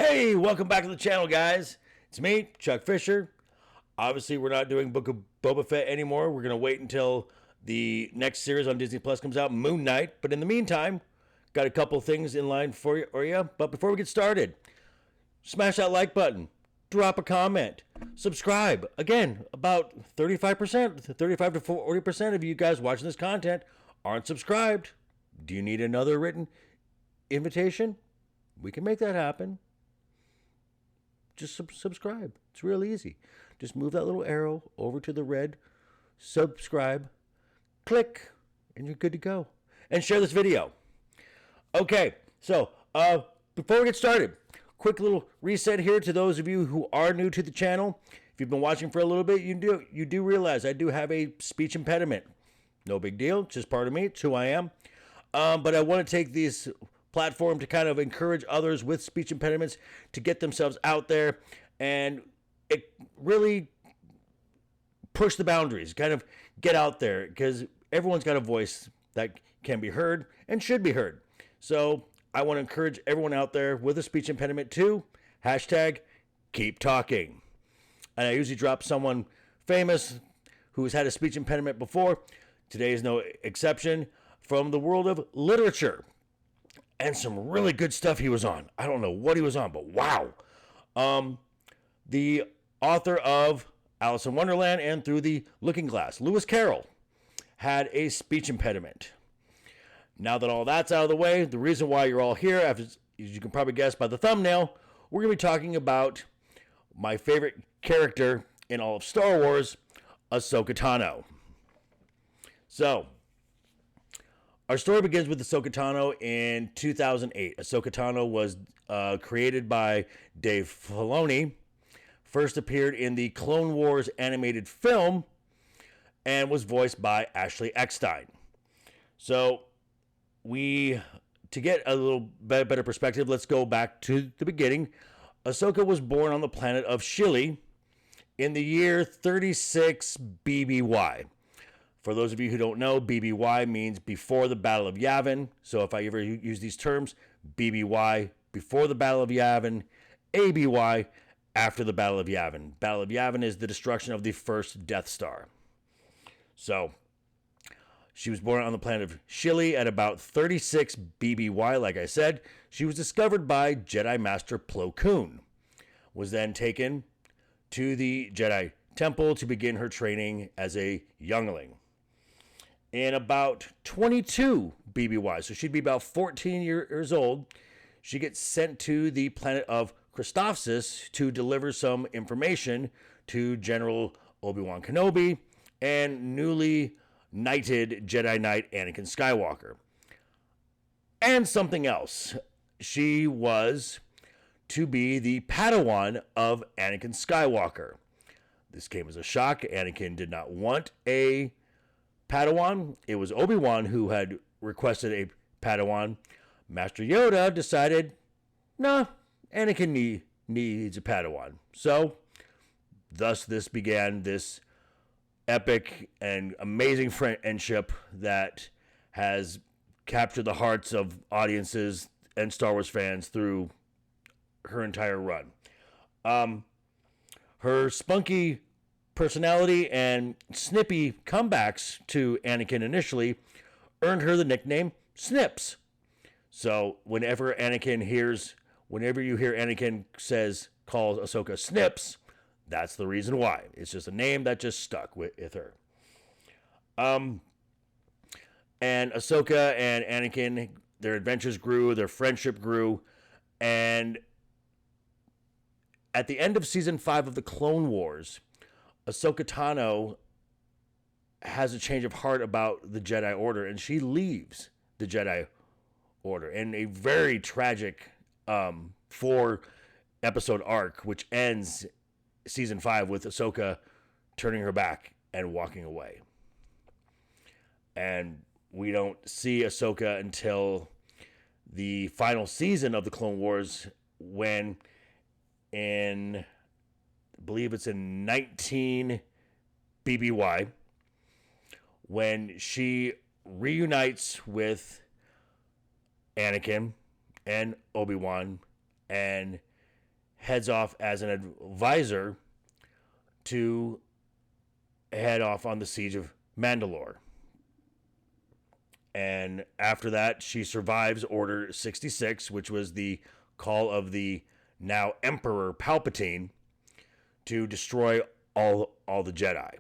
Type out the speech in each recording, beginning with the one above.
Hey, welcome back to the channel, guys. It's me, Chuck Fisher. Obviously, we're not doing Book of Boba Fett anymore. We're going to wait until the next series on Disney Plus comes out, Moon Knight. But in the meantime, got a couple things in line for you. But before we get started, smash that like button, drop a comment, subscribe. Again, about 35%, 35 to 40% of you guys watching this content aren't subscribed. Do you need another written invitation? We can make that happen. Just subscribe. It's real easy. Just move that little arrow over to the red subscribe, click, and you're good to go. And share this video. Okay, so before we get started, quick little reset here to those of you who are new to the channel. If you've been watching for a little bit, you do realize I do have a speech impediment. No big deal. It's just part of me. It's who I am. But I want to take this platform to kind of encourage others with speech impediments to get themselves out there and it really push the boundaries, kind of get out there, because everyone's got a voice that can be heard and should be heard. So I want to encourage everyone out there with a speech impediment to hashtag keep talking. And I usually drop someone famous who's had a speech impediment before. Today is no exception, from the world of literature. And some really good stuff he was on. I don't know what he was on, but wow. The author of Alice in Wonderland and Through the Looking Glass, Lewis Carroll, had a speech impediment. Now that all that's out of the way, the reason why you're all here, as you can probably guess by the thumbnail, we're going to be talking about my favorite character in all of Star Wars, Ahsoka Tano. So, our story begins with Ahsoka Tano in 2008. Ahsoka Tano was created by Dave Filoni, first appeared in the Clone Wars animated film, and was voiced by Ashley Eckstein. So, to get a little better perspective, let's go back to the beginning. Ahsoka was born on the planet of Shili in the year 36 BBY. For those of you who don't know, BBY means before the Battle of Yavin. So if I ever use these terms, BBY, before the Battle of Yavin, ABY, after the Battle of Yavin. Battle of Yavin is the destruction of the first Death Star. So she was born on the planet of Shili at about 36 BBY, like I said. She was discovered by Jedi Master Plo Koon, was then taken to the Jedi Temple to begin her training as a youngling. In about 22 BBY, so she'd be about 14 years old, she gets sent to the planet of Christophsis to deliver some information to General Obi-Wan Kenobi and newly knighted Jedi Knight Anakin Skywalker. And something else. She was to be the Padawan of Anakin Skywalker. This came as a shock. Anakin did not want a Padawan. It was Obi-Wan who had requested a Padawan. Master Yoda decided, nah, Anakin needs a Padawan. So, thus this began this epic and amazing friendship that has captured the hearts of audiences and Star Wars fans through her entire run. Her spunky personality and snippy comebacks to Anakin initially earned her the nickname Snips. So whenever you hear Anakin calls Ahsoka Snips, that's the reason why. It's just a name that just stuck with her. And Ahsoka and Anakin, their adventures grew, their friendship grew, and at the end of season 5 of the Clone Wars, Ahsoka Tano has a change of heart about the Jedi Order, and she leaves the Jedi Order in a very tragic 4-episode arc, which ends season 5 with Ahsoka turning her back and walking away. And we don't see Ahsoka until the final season of the Clone Wars, when I believe it's in 19 BBY, when she reunites with Anakin and Obi-Wan and heads off as an advisor to head off on the siege of Mandalore. And after that, she survives Order 66, which was the call of the now Emperor Palpatine to destroy all the Jedi.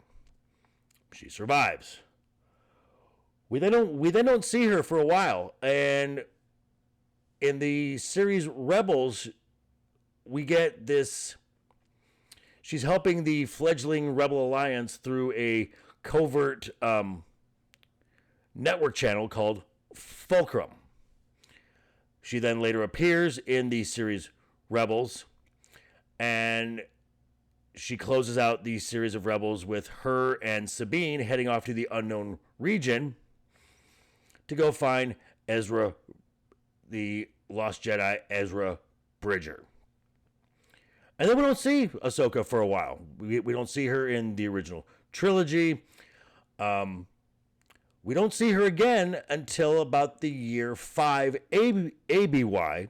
She survives. We then don't see her for a while, and in the series Rebels, we get this. She's helping the fledgling Rebel Alliance through a covert network channel called Fulcrum. She then later appears in the series Rebels, and she closes out the series of Rebels with her and Sabine heading off to the unknown region to go find Ezra, the Lost Jedi Ezra Bridger. And then we don't see Ahsoka for a while. We don't see her in the original trilogy. We don't see her again until about the year 5 ABY,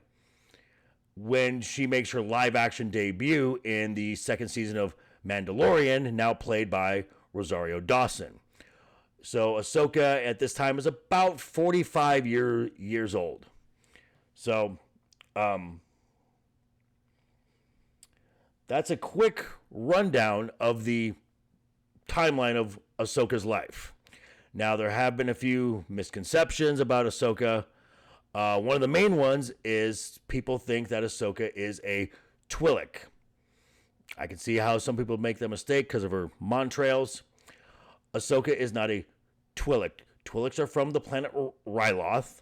when she makes her live-action debut in the second season of Mandalorian, now played by Rosario Dawson. So Ahsoka at this time is about 45 years old. So that's a quick rundown of the timeline of Ahsoka's life. Now, there have been a few misconceptions about Ahsoka. One of the main ones is people think that Ahsoka is a Twi'lek. I can see how some people make that mistake because of her montrails. Ahsoka is not a Twi'lek. Twi'leks are from the planet Ryloth.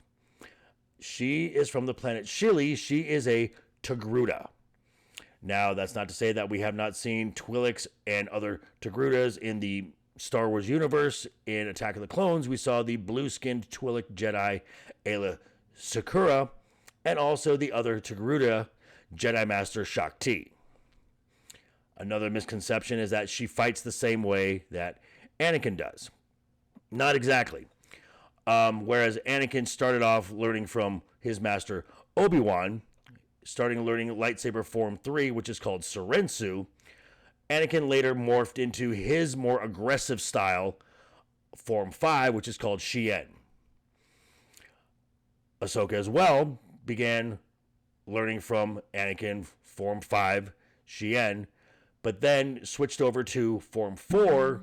She is from the planet Shili. She is a Togruta. Now, that's not to say that we have not seen Twi'leks and other Togrutas in the Star Wars universe. In Attack of the Clones, we saw the blue-skinned Twi'lek Jedi Aayla Secura, and also the other Togruta Jedi Master Shakti. Another misconception is that she fights the same way that Anakin does. Not exactly. Whereas Anakin started off learning from his master Obi-Wan, starting learning lightsaber form 3, which is called Sorensu, Anakin later morphed into his more aggressive style, form 5, which is called Shien. Ahsoka as well began learning from Anakin, form 5, Shien, but then switched over to form 4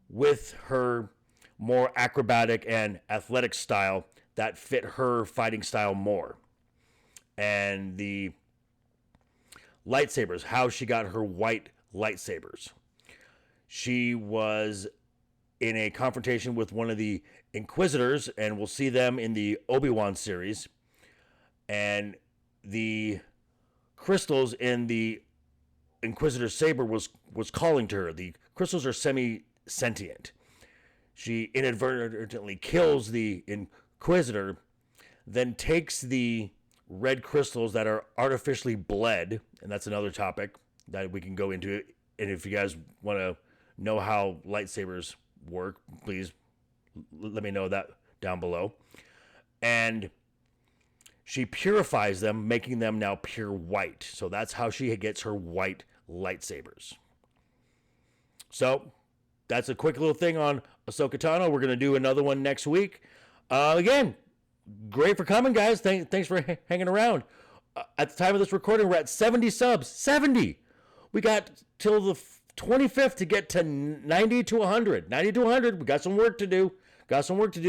with her more acrobatic and athletic style that fit her fighting style more. And the lightsabers, how she got her white lightsabers. She was in a confrontation with one of the Inquisitors, and we'll see them in the Obi-Wan series. And the crystals in the Inquisitor's saber was calling to her. The crystals are semi-sentient. She inadvertently kills the Inquisitor, then takes the red crystals that are artificially bled, and that's another topic that we can go into. And if you guys want to know how lightsabers work, please let me know that down below. And she purifies them, making them now pure white. So that's how she gets her white lightsabers. So that's a quick little thing on Ahsoka Tano. We're going to do another one next week. Again, great for coming, guys. Thanks for hanging around. At the time of this recording, we're at 70 subs. 70! We got till the 25th to get to 90 to 100. 90 to 100. We got some work to do.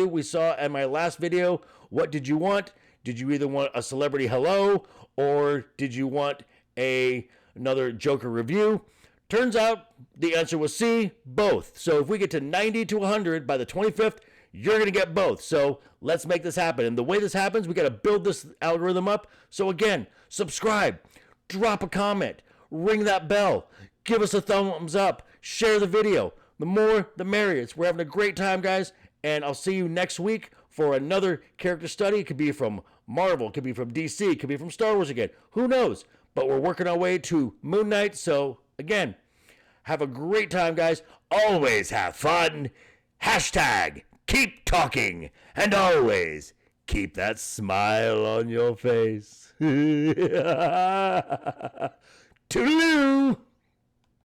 We saw in my last video, what did you want? Did you either want a celebrity hello, or did you want another Joker review? Turns out the answer was C, both. So if we get to 90 to 100 by the 25th, you're going to get both. So let's make this happen. And the way this happens, we got to build this algorithm up. So again, subscribe, drop a comment, ring that bell, give us a thumbs up, share the video. The more, the merrier. We're having a great time, guys. And I'll see you next week for another character study. It could be from Marvel, it could be from DC, it could be from Star Wars again. Who knows? But we're working our way to Moon Knight. So again, have a great time, guys. Always have fun. Hashtag keep talking. And always keep that smile on your face. Toodaloo!